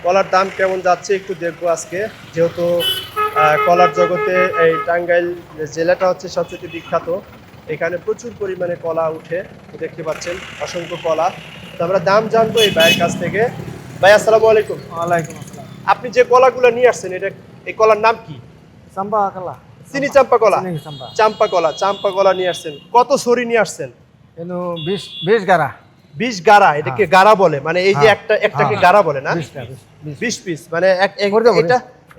কলার দাম কেমন যাচ্ছে একটু দেখবো আজকে, যেহেতু কলার জগতে এই টাঙ্গাইল জেলাটা হচ্ছে সবচেয়ে বিখ্যাত। এখানে প্রচুর পরিমাণে কলা উঠে, দেখতে পাচ্ছেন অসংখ্য কলা। তো আমরা দাম জানবো এই ভাইয়ের কাছ থেকে। ভাই আসসালামু আলাইকুম। ওয়ালাইকুম আসসালাম। আপনি যে কলাগুলো নিয়ে আসছেন, এই কলার নাম কি? চাম্পা কলা। চিনি চাম্পা কলা। চাম্পা চাম্পা কলা নিয়ে আসছেন। কত সরি নিয়ে আসছেন? এনো 20 গারা। 20 গারা। এটাকে গারা বলে, মানে এই যে একটাকে গারা বলে না? 20 পিস, মানে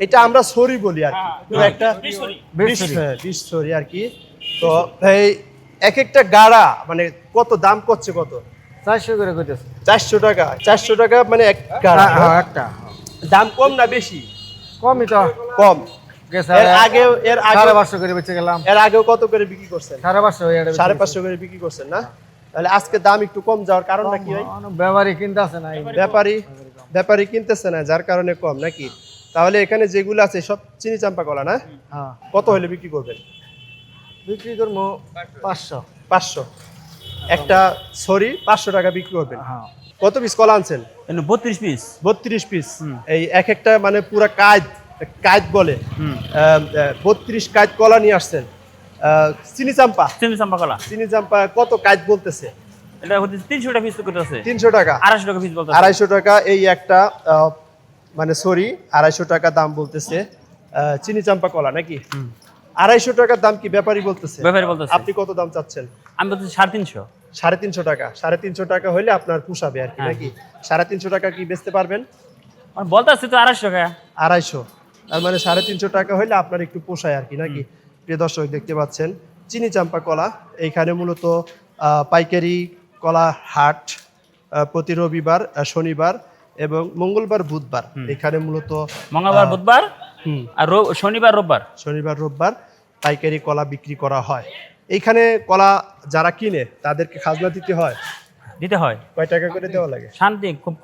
এটা আমরা সরি বলি আর কি। তো একটা 20 সরি আর কি। তো এই এক একটা গারা মানে কত দাম করছে? কত? 400 করে কইতেছে। 400 টাকা। 400 টাকা মানে এক গারা। হ্যাঁ একটা। দাম কম না বেশি? কমই তো। কম। এর আগে 550 করে বেচে গেলাম। এর আগেও কত করে বিক্রি করছেন? 550 করে বিক্রি করছেন না? তাহলে আজকে দাম একটু কম যাওয়ার কারণটা কি ভাই? ব্যাপারী কিনতেছে না। ব্যাপারী কিনতেছে না, যার কারণে কম নাকি? তাহলে এখানে যেগুলো আছে সব চিনি চাম্পা কলা না? হ্যাঁ। কত হলে বিক্রি করবেন? বিক্রি করবো 500। 500। একটা সরি 500 টাকা বিক্রি করবেন। হ্যাঁ। কত পিস কলা আনছেন? 32 পিস। 32 পিস। এই এক একটা মানে পুরা কাইত বলে। 32 কাইত কলা নিয়ে আসছেন। চিনি চাম্পা কলা। চিনি চাম্পা কত কাইত বলতেছে? এটা হচ্ছে 300 টাকা পিস করতেছে। 300 টাকা। 250 টাকা পিস বলতেছে। 250 টাকা এই একটা মানে সরি 250 টাকা দাম বলতেছে চিনি চাম্পা কলা নাকি? 250 টাকার দাম কি ব্যাপারী বলতেছে? ব্যাপারী বলতেছে। আপনি কত দাম চাচ্ছেন? আমি বলতেছি 350। 350 টাকা। 350 টাকা হইলে আপনার পোষাবে আর কি নাকি? 350 টাকা কি বেচতে পারবেন? মানে বলতেছে তো 250 টাকা। 250। তার মানে 350 টাকা হইলে আপনার একটু পোষায় আর কি নাকি? প্রিয় দর্শক দেখতে পাচ্ছেন চিনি চাম্পা কলা। এইখানে মূলত পাইকারি কলা হাট প্রতি রবিবার, শনিবার এবং মঙ্গলবার, বুধবার। এখানে মূলত মঙ্গলবার, বুধবার আর শনিবার, রোববার পাইকারি কলা বিক্রি করা হয়। এইখানে কলা যারা কিনে তাদেরকে খাজনা দিতে হয়। কয় টাকা করে দেওয়া লাগে? শান্তি খুব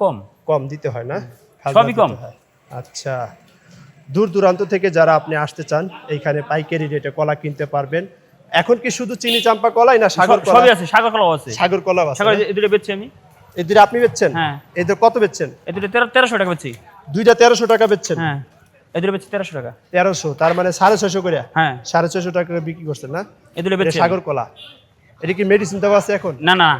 কম দিতে হয় না? সবই কম। আচ্ছা, দূর দূরান্ত থেকে যারা আপনি আসতে চান এইখানে পাইকারি রেটে কলা কিনতে পারবেন। এখন কি শুধু চিনি চাম্পা কলাই না সাগর কলা? সবই আছে, সাগর কলাও আছে। সাগর কলা আছে। এই দুটো বেচছি আমি। এই দুটো আপনি বেচছেন? হ্যাঁ। এদের কত বেচছেন? এই দুটো 1300 টাকা বেচছি। দুইটা 1300 টাকা বেচছেন? হ্যাঁ। এই দুটো বেচছি 1300 টাকা। 1300, তার মানে 650 করে। হ্যাঁ। 650 টাকা বিক্রি করছেন না? এই দুটো বেচছি। সাগর কলা। এটা কি মেডিসিন দেওয়া আছে এখন? না।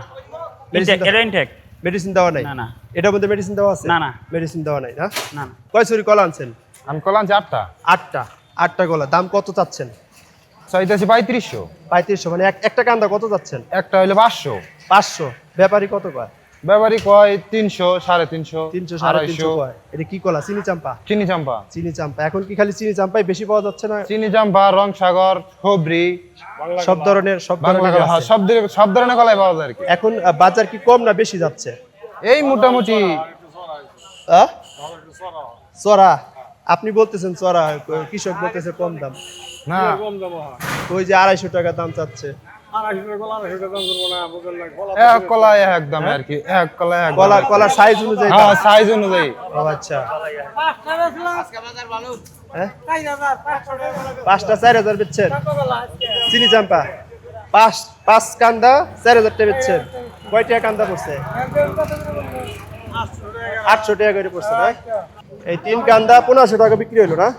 এটা ইনটেক। মেডিসিন দেওয়া নাই? না। এটার মধ্যে মেডিসিন দেওয়া আছে? না। মেডিসিন দেওয়া নাই না? না। কয় সরি কলা আনছেন? আমি কলা আনছি 8টা। 8টা কলা। দাম কত চাচ্ছেন? চাইতেছি 3500। 3500 মানে একটা কান্দা কত যাচ্ছেন? একটা হইলো 500। 500। ব্যাপারী কত কয়? ব্যাপারী কয় 300, 350, 300, 350 কয়। এটা কি কলা? চিনি চাম্পা। চিনি চাম্পা। এখন কি খালি চিনি চাম্পাই বেশি পাওয়া যাচ্ছে না? চিনি চাম্পা, রংসাগর, খবরি, সব ধরনের আছে। সব ধরনের কলাই পাওয়া যায় আর কি। এখন বাজার কি কম না বেশি যাচ্ছে? এই মোটামুটি চড়া। আপনি বলতেছেন চড়া, কৃষক বলতেছে কম দাম। না, ওই যে 250 টাকা দাম চাচ্ছে। এক কলাই এক দাম আর কি। এক কলাই এক কলার সাইজ অনুযায়ী। হ্যাঁ, সাইজ অনুযায়ী। ও আচ্ছা। হ্যাঁ, 5টা 4000 বেচছেন চিনি চাম্পা? 5 কান্দা 4000 টাকা বেচছেন। কয় টাকা কান্দা পড়ছে? 800 টাকা করে পড়ছে না? এই 3 কান্দা 1500 টাকা বিক্রি হলো না?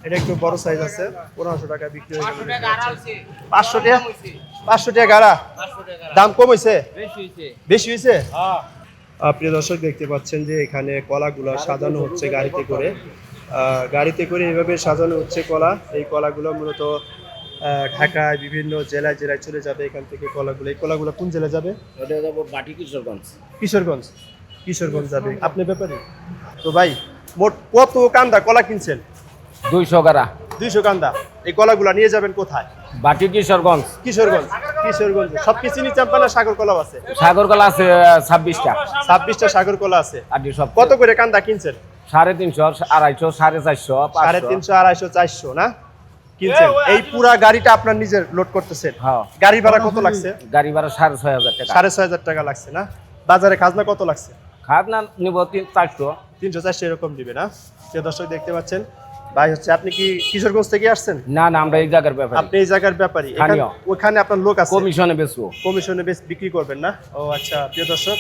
এটা একটু বড় সাইজ আছে। 1500 টাকা বিক্রি হলো। 500 টাকা গাড়া। দাম কম হইছে? বেশি হইছে? প্রিয় দর্শক দেখতে পাচ্ছেন যে এখানে কলাগুলো সাজানো হচ্ছে গাড়িতে করে এইভাবে সাজানো হচ্ছে কলা। এই কলাগুলো মূলত ঢাকায় বিভিন্ন জেলায় চলে যাবে। এখান থেকে এই কলাগুলো কোন জেলায় যাবে? এটা যাবো বাটি কিশোরগঞ্জ যাবে। আপনি ব্যাপারী তো ভাই, মোট কত কান্দা কলা কিনছেন? 200 গারা। 200 কান্দা। এই কলাগুলা নিয়ে যাবেন কোথায়? বাটি কিশোরগঞ্জ। সব কি চিনি চাম্পা না সাগর কলা আছে? সাগর কলা আছে 26টা। 26টা সাগর কলা আছে। আর সব কত করে কান্দা কিনছেন? 350, 250, 450, 350, 250, 400 না কিনছেন? এই পুরা গাড়িটা আপনার নিজের লোড করতেছেন? হ্যাঁ। গাড়ি ভাড়া কত লাগছে? গাড়ি ভাড়া 6500 টাকা। 6500 টাকা লাগছে না? বাজারে খাজনা কত লাগছে? খাজনা নিব 300, 400 এরকম দিবে না? সে দর্শক দেখতে পাচ্ছেন ভাই হচ্ছে, আপনি কি কিশোরগঞ্জ থেকে আসছেন? না, আমরা এই জায়গার ব্যাপারে। আপনি এই জায়গার ব্যাপারী? ওখানে আপনার লোক আছে? কমিশনে বেচবো। কমিশনে বিক্রি করবেন না? ও আচ্ছা। প্রিয় দর্শক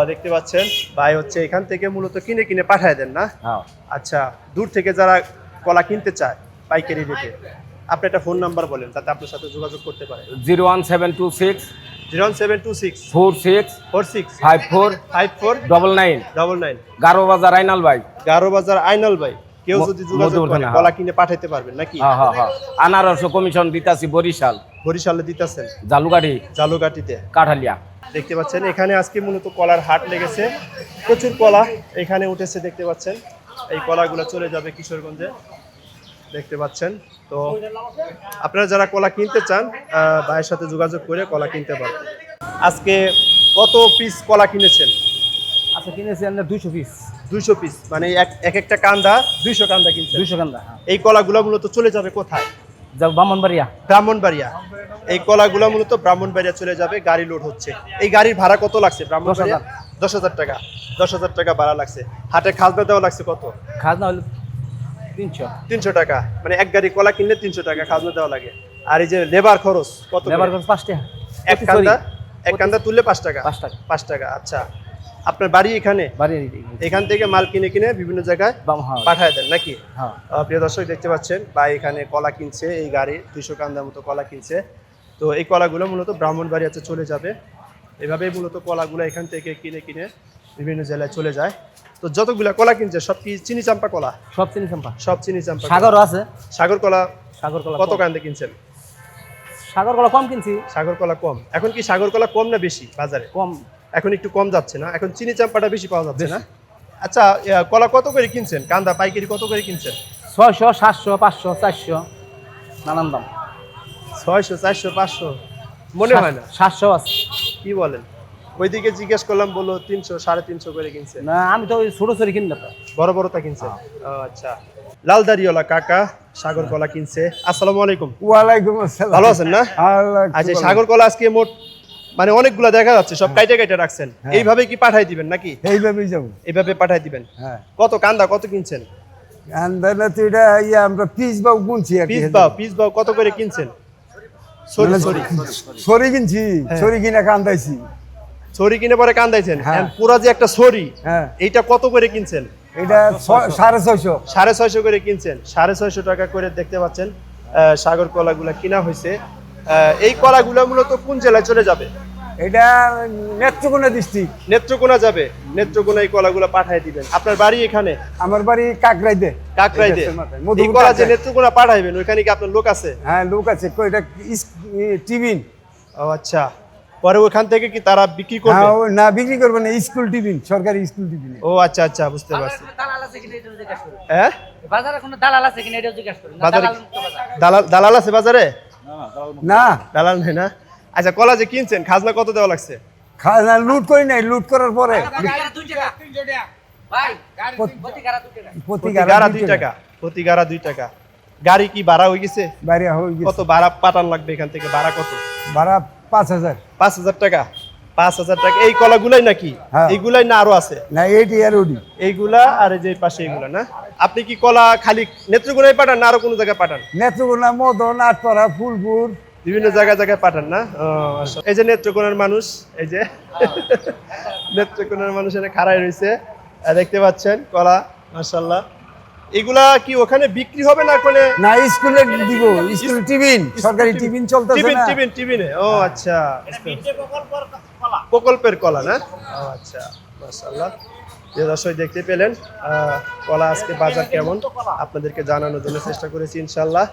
দেখতে পাচ্ছেন ভাই হচ্ছে এখান থেকে মূলত কিনে কিনে পাঠায় দেন না? হ্যাঁ আচ্ছা, দূর থেকে যারা কলা কিনতে চায় পাইকারি রেটে, আপনি একটা ফোন নাম্বার বলেন যাতে আপনার সাথে যোগাযোগ করতে পারে। 01726 01726 46 46 54 54 99 99। গারো বাজার আইনাল ভাই। গারো বাজার আইনাল ভাই। কেউ যদি যোগাযোগ মধুর করে খানা, কলা কিনে পাঠাইতে পারবেন নাকি? হ্যাঁ হ্যাঁ হ্যাঁ। আনারস কমিশন দিতাছি বরিশাল, বরিশালে দিতেছেন, জালুগাড়ি, জালুঘাটিতে। কাঠালিয়া। দেখতে পাচ্ছেন এখানে আজকে মূলত কলার হাট লেগেছে, প্রচুর কলা এখানে উঠেছে দেখতে পাচ্ছেন। এই কলাগুলো চলে যাবে কিশোরগঞ্জে দেখতে পাচ্ছেন। তো আপনারা যারা কলা কিনতে চান ভাইয়ের সাথে যোগাযোগ করে কলা কিনতে পারবেন। আজকে কত পিস কলা কিনেছেন? আচ্ছা কিনেছি আমরা 200 পিস। 200 পিস, মানে এক একটা কান্দা 200 কান্দা কিনছেন। 200 কান্দা। হ্যাঁ। এই কলাগুলো মূলত চলে যাবে কোথায়? যাব ব্রাহ্মণবাড়িয়া। ব্রাহ্মণবাড়িয়া। এই কলাগুলো মূলত ব্রাহ্মণবাড়িয়া চলে যাবে, গাড়ি লোড হচ্ছে। এই গাড়ির ভাড়া কত লাগছে ব্রাহ্মণবাড়িয়া? 10,000 টাকা। 10,000 টাকা ভাড়া লাগছে। হাটে খাজনা দেওয়া লাগছে কত? খাজনা হলো 300। 300 টাকা, মানে এক গাড়ি কলা কিনলে 300 টাকা খাজনা দেওয়া লাগে। আর এই যে লেবার খরচ কত? লেবার খরচ 5 টাকা। এক কান্দা তুললে 5 টাকা। 5 টাকা। 5 টাকা। আচ্ছা, আপনার বাড়ি এখানে? বাড়ি এখান থেকে মাল কিনে কিনে বিভিন্ন জায়গায় হ্যাঁ। পাঠায় দেন নাকি? হ্যাঁ। প্রিয় দর্শক দেখতে পাচ্ছেন ভাই এখানে কলা কিনছে, এই গাড়ি 200 কান্দার মতো কলা কিনছে। তো এই কলাগুলো মূলত ব্রাহ্মণবাড়িয়াতে চলে যাবে। এভাবেই মূলত কলাগুলো এখান থেকে কিনে কিনে বিভিন্ন জেলায় চলে যায়। তো যতগুলা কলা কিনছে সব কি চিনি চাম্পা কলা? সব চিনি চাম্পা। সব চিনি চাম্পা। সাগর আছে। সাগর কলা? সাগর কলা কত কান্দে কিনছেন? সাগর কলা কম কিনছি। সাগর কলা কম। এখন কি সাগর কলা কম না বেশি বাজারে? কম। এখন একটু কম যাচ্ছে না? এখন চিনি চাম্পাটা বেশি পাওয়া যাচ্ছে না? আচ্ছা, কলা কত করে কিনছেন? কান্দা পাইকারি কত করে কিনছেন? 600 700 500 400 নানান দাম। 600 400 500 মনে হয় না। 700 আছে। কি বলেন? ওইদিকে জিজ্ঞেস করলাম, বললো 300 350 করে কিনছে। না আমি তো ওই ছোট ছোট কিনলাম তো। বড় বড়টা কিনছে। ও আচ্ছা। লাল দাড়িওয়ালা কাকা সাগর কলা কিনছে। আসসালামু আলাইকুম। ওয়ালাইকুম আসসালাম। ভালো আছেন না? আচ্ছা, সাগর কলা আজকে মোট মানে অনেকগুলা দেখা যাচ্ছে, সব কাইটা কাইটা রাখছেন। এইভাবে কি পাঠাই দিবেন নাকি? এইভাবেই যাবো। এইভাবে পাঠাই দিবেন। হ্যাঁ। কত কান্দা কত কিনছেন? আন্দানা তো এটা আমরা পিস বাউ গুনছি আর কি। পিস বাও কত করে কিনছেন? সরি সরি সরি কিনছি, সরি কিনা কান্দাইছি। ছড়ি কিনে পরে কান্দাইছেন। হ্যাঁ। পুরা যে একটা ছড়ি, হ্যাঁ। এইটা কত করে কিনছেন? এটা 650। 650 করে কিনছেন। 650 টাকা করে দেখতে পাচ্ছেন সাগর কলাগুলা কিনা হয়েছে। এই কলাগুলা মূলত কোন জেলায় চলে যাবে? এটা নেত্রকোনা ডিস্ট্রিক্ট। নেত্রকোনা যাবে। নেত্রকোনা এই কলাগুলা পাঠায় দিবেন। আপনার বাড়ি এখানে? আমার বাড়ি কাকরাইতে। কাকরাইতে। মধুপুর এই কলা যে কাকরাই। নেত্রকোনা পাঠাইবেন, ওইখানে কি আপনার লোক আছে? হ্যাঁ লোক আছে। এটা টিফিন। ও আচ্ছা, পরে ওখান থেকে কি তারা বিক্রি করবে? হ্যাঁ না বিক্রি করবে না, স্কুল টিফিন, সরকারি স্কুল টিফিন। ও আচ্ছা আচ্ছা, বুঝতে পারছি। দালাল আছে কিনা এটা জিজ্ঞাসা করুন। হ্যাঁ, বাজারে কোনো দালাল আছে কিনা এটা জিজ্ঞাসা করুন। বাজারে দালাল মুক্ত বাজার। দালাল আছে বাজারে? না দালাল নাই না? আচ্ছা, কলা যে কিনছেন খাজনা কত দেওয়া লাগছে? খাজনা লুট করি নাই, লুট করার পরে গাড়া 2 টাকা। ভাই, প্রতি গাড়া 2 টাকা। প্রতি গাড়া 2 টাকা। প্রতি গাড়া 2 টাকা। গাড়ি কি ভাড়া হয়ে গেছে? বাইরে হয়ে গেছে। কত ভাড়া পাঠান লাগবে এখান থেকে? ভাড়া কত? ভাড়া 5000। 5000 টাকা। 5000 টাকা। এই কলাগুলাই নাকি? হ্যাঁ। এইগুলাই না আরো আছে? না এইটি আর ওডি। এইগুলা আর এই যে পাশে এইগুলা না? আপনি কি কলা খালি নেত্রকোনায় পাঠান না আরো কোনো জায়গায় পাঠান? নেত্রকোনা, মদন, আটপাড়া, ফুলপুর। বিভিন্ন জায়গায় জায়গায় পাঠান না? ও, আচ্ছা। এই যে নেত্রকোনার মানুষ, এই যে নেত্রকোনার মানুষ এখানে খাড়াই রয়েছে, দেখতে পাচ্ছেন কলা, মাশাআল্লাহ। এগুলা কি ওখানে বিক্রি হবে না ওখানে? না স্কুলে দিব, স্কুল টিফিন, সরকারি টিফিন চলতেছে না। টিফিনে। ও আচ্ছা, প্রকল্পের কলা না? ও আচ্ছা, মাশাআল্লাহ। যে দর্শক দেখতে পেলেন কলা আজকে বাজার কেমন আপনাদেরকে জানানোর জন্য চেষ্টা করেছি ইনশাআল্লাহ।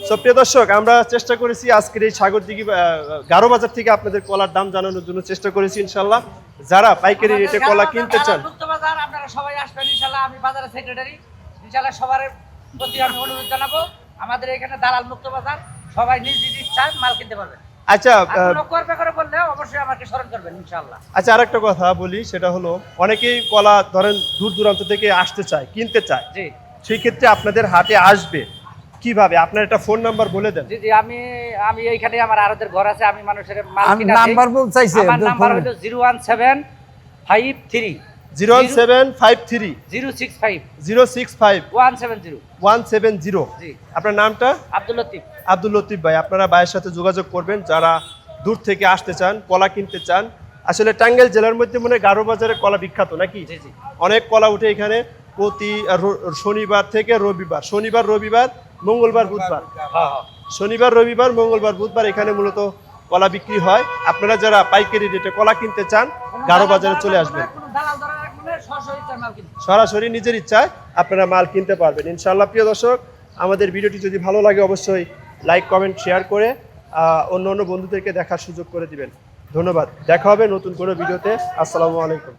সো প্রিয় দর্শক, আমরা চেষ্টা করেছি আজকের এই সাগরদিঘি গারো বাজার থেকে আপনাদের কলার দাম জানানোর জন্য চেষ্টা করেছি ইনশাআল্লাহ। যারা পাইকারি রেটে কলা কিনতে চান, দালাল মুক্ত বাজার, আপনারা সবাই আসবেন ইনশাআল্লাহ। আমি বাজারের সেক্রেটারি, ইনশাআল্লাহ সবার প্রতি আমি অনুরোধ জানাবো, আমাদের এখানে দালাল মুক্ত বাজার, সবাই নিজ নিজ ইচ্ছায় মাল কিনতে পারবেন। আচ্ছা কোনো করবে করে বললে অবশ্যই আমাকে স্মরণ করবেন ইনশাআল্লাহ। আচ্ছা, আরেকটা কথা বলি, সেটা হলো অনেকেই কলা ধরেন দূর দূরান্ত থেকে আসতে চায়, কিনতে চায়, জি সেই ক্ষেত্রে আপনাদের হাটে আসবে কিভাবে? আপনার একটা ফোন নাম্বার বলে দেন। জি জি, আমি এইখানে আমার আরতের ঘর আছে, আমি মানুষের মাল আমি কিনা দেই। নাম্বার চাইছে। আমার নাম্বার হলো 01753 01753 065 065 170। 170। জি, আপনার নামটা? আব্দুল লতিফ। আব্দুল লতিফ ভাই। আপনারা ভাইয়ের সাথে যোগাযোগ করবেন যারা দূর থেকে আসতে চান, কলা কিনতে চান। আসলে টাঙ্গাইল জেলার মধ্যে মনে হয় গারো বাজারে কলা বিখ্যাত নাকি? জি জি। অনেক কলা উঠে এখানে প্রতি শনিবার থেকে রবিবার, শনিবার রবিবার মঙ্গলবার বুধবার, শনিবার রবিবার মঙ্গলবার বুধবার এখানে মূলত কলা বিক্রি হয়। আপনারা যারা পাইকারি রেটে কলা কিনতে চান গারো বাজারে চলে আসবেন, কোনো দালাল ধরা রাখবেন না, সরাসরি তার মাল কিনতে। সরাসরি নিজের ইচ্ছায় আপনারা মাল কিনতে পারবেন ইনশাআল্লাহ। প্রিয় দর্শক, আমাদের ভিডিওটি যদি ভালো লাগে অবশ্যই লাইক কমেন্ট শেয়ার করে অন্য অন্য বন্ধুদেরকে দেখার সুযোগ করে দিবেন। ধন্যবাদ, দেখা হবে নতুন কোনো ভিডিওতে। আসসালামু আলাইকুম।